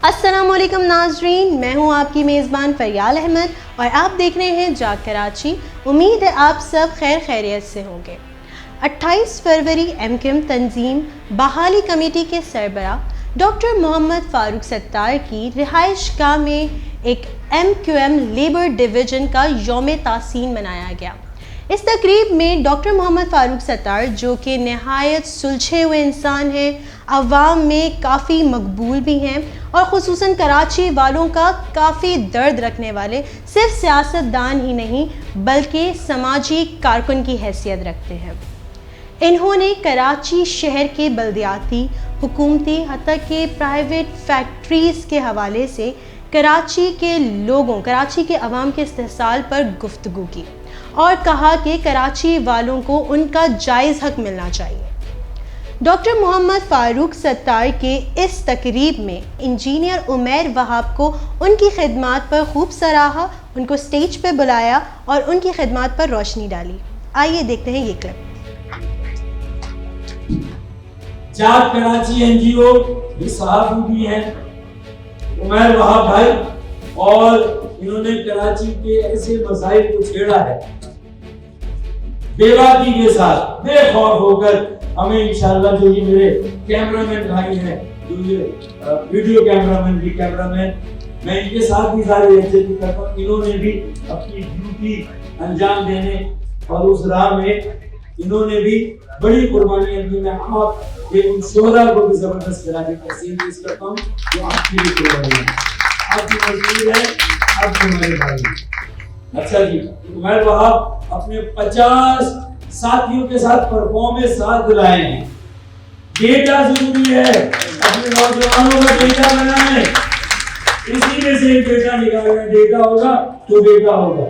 السلام علیکم ناظرین، میں ہوں آپ کی میزبان فریال احمد اور آپ دیکھ رہے ہیں جاگ کراچی۔ امید ہے آپ سب خیر خیریت سے ہوں گے۔ 28 فروری MQM تنظیم بحالی کمیٹی کے سربراہ ڈاکٹر محمد فاروق ستار کی رہائش گاہ میں ایک MQM لیبر ڈویژن کا یوم تاسیس منایا گیا۔ اس تقریب میں ڈاکٹر محمد فاروق ستار، جو کہ نہایت سلجھے ہوئے انسان ہیں، عوام میں کافی مقبول بھی ہیں اور خصوصاً کراچی والوں کا کافی درد رکھنے والے صرف سیاست دان ہی نہیں بلکہ سماجی کارکن کی حیثیت رکھتے ہیں۔ انہوں نے کراچی شہر کے بلدیاتی، حکومتی، حتیٰ کہ پرائیویٹ فیکٹریز کے حوالے سے کراچی کے لوگوں، کراچی کے عوام کے استحصال پر گفتگو کی اور کہا کہ کراچی والوں کو ان کا جائز حق ملنا چاہیے۔ ڈاکٹر محمد فاروق ستار کے اس تقریب میں انجینئر عمیر وہاب کو ان کی خدمات پر خوب سراہا، ان کو سٹیج پہ بلایا اور ان کی خدمات پر روشنی ڈالی۔ آئیے دیکھتے ہیں یہ کلپ۔ جاگ کراچی NGO یہ صحافی بھی ہیں عمیر وہاب بھائی، اور انہوں نے کراچی کے ایسے مسائل کو چھیڑا ہے بے باکی کے ساتھ، بے خوف ہو کر۔ ہمیں انشاءاللہ جو یہ میرے کیمرامین بھائی ہیں، جو یہ ویڈیو کیمرامین بھی کیمرامین، میں ان کے ساتھ بھی سارے یکجہتی کرتا ہوں۔ انہوں نے بھی اپنی ڈیوٹی انجام دینے اور اس راہ میں انہوں نے بھی بڑی قربانیاں دی۔ میں آپ ان شہداء کو بھی زبردست کرا کے تحسین پیش کرتا ہوں جو آپ کی بھی قربانی ہے، آپ کی مزدور ہے، آپ کے ہمارے بھائی ہیں۔ اچھا جی، عمیر وہاب اپنے 50 ساتھیوں کے ساتھ پرفارمنس ساتھ لائے ہیں۔ ڈیٹا ضروری ہے، اپنے نوجوانوں کا ڈیٹا بنائیں، اسی میں سے ایک ڈیٹا نکالنا۔ ڈیٹا ہوگا تو بیٹا ہوگا،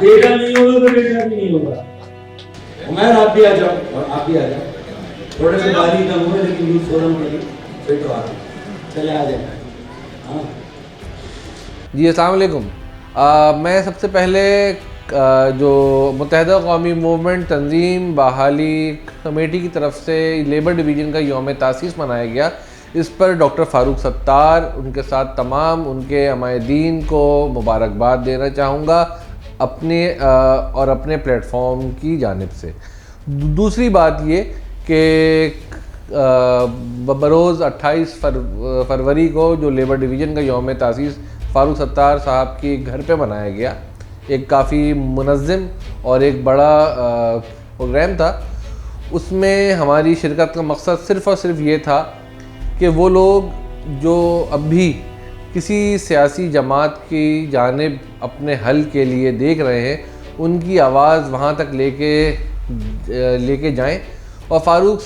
ڈیٹا نہیں ہوگا تو بیٹا بھی نہیں ہوگا۔ عمیر آپ بھی آ جاؤ، اور آپ بھی آ جاؤ، تھوڑے سے باری کم ہوئے لیکن یوز فورم کے لیے پھر تو آ جائیں، چلے آ جائیں۔ ہاں جی السلام علیکم۔ میں سب سے پہلے جو متحدہ قومی موومنٹ تنظیم بحالی کمیٹی کی طرف سے لیبر ڈویژن کا یوم تاسیس منایا گیا، اس پر ڈاکٹر فاروق ستار، ان کے ساتھ تمام ان کے عمائدین کو مبارکباد دینا چاہوں گا اپنے پلیٹ فارم کی جانب سے۔ دوسری بات یہ کہ بروز 28 فروری کو جو لیبر ڈویژن کا یوم تاسیس فاروق ستار صاحب کے گھر پہ منایا گیا، ایک کافی منظم اور ایک بڑا پروگرام تھا۔ اس میں ہماری شرکت کا مقصد صرف اور صرف یہ تھا کہ وہ لوگ جو اب بھی کسی سیاسی جماعت کی جانب اپنے حل کے لیے دیکھ رہے ہیں، ان کی آواز وہاں تک لے کے جائیں، اور فاروق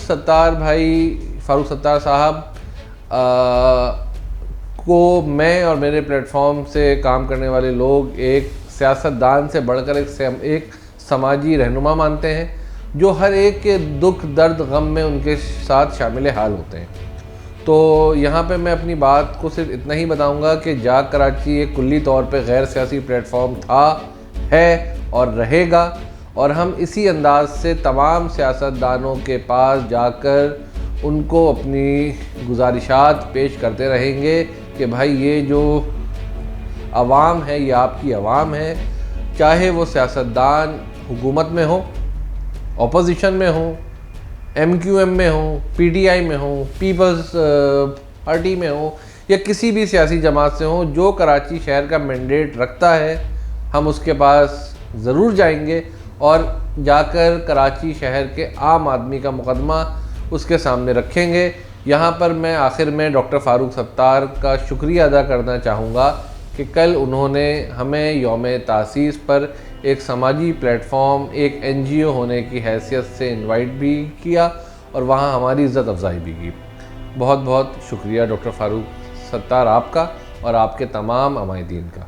ستار صاحب کو میں اور میرے پلیٹ فارم سے کام کرنے والے لوگ ایک سیاست دان سے بڑھ کر ایک سماجی رہنما مانتے ہیں، جو ہر ایک کے دکھ درد غم میں ان کے ساتھ شامل حال ہوتے ہیں۔ تو یہاں پہ میں اپنی بات کو صرف اتنا ہی بتاؤں گا کہ جاگ کراچی ایک کلی طور پہ غیر سیاسی پلیٹ فارم تھا، ہے اور رہے گا، اور ہم اسی انداز سے تمام سیاست دانوں کے پاس جا کر ان کو اپنی گزارشات پیش کرتے رہیں گے کہ بھائی یہ جو عوام ہے یہ آپ کی عوام ہے، چاہے وہ سیاست دان حکومت میں ہوں، اپوزیشن میں ہوں، MQM میں ہوں، PTI میں ہوں، پیپلز پارٹی میں ہوں، یا کسی بھی سیاسی جماعت سے ہوں، جو کراچی شہر کا مینڈیٹ رکھتا ہے ہم اس کے پاس ضرور جائیں گے اور جا کر کراچی شہر کے عام آدمی کا مقدمہ اس کے سامنے رکھیں گے۔ یہاں پر میں آخر میں ڈاکٹر فاروق ستار کا شکریہ ادا کرنا چاہوں گا کہ کل انہوں نے ہمیں یوم تاسیس پر ایک سماجی پلیٹ فارم، ایک NGO ہونے کی حیثیت سے انوائٹ بھی کیا اور وہاں ہماری عزت افزائی بھی کی۔ بہت بہت شکریہ ڈاکٹر فاروق ستار آپ کا اور آپ کے تمام عمائدین کا۔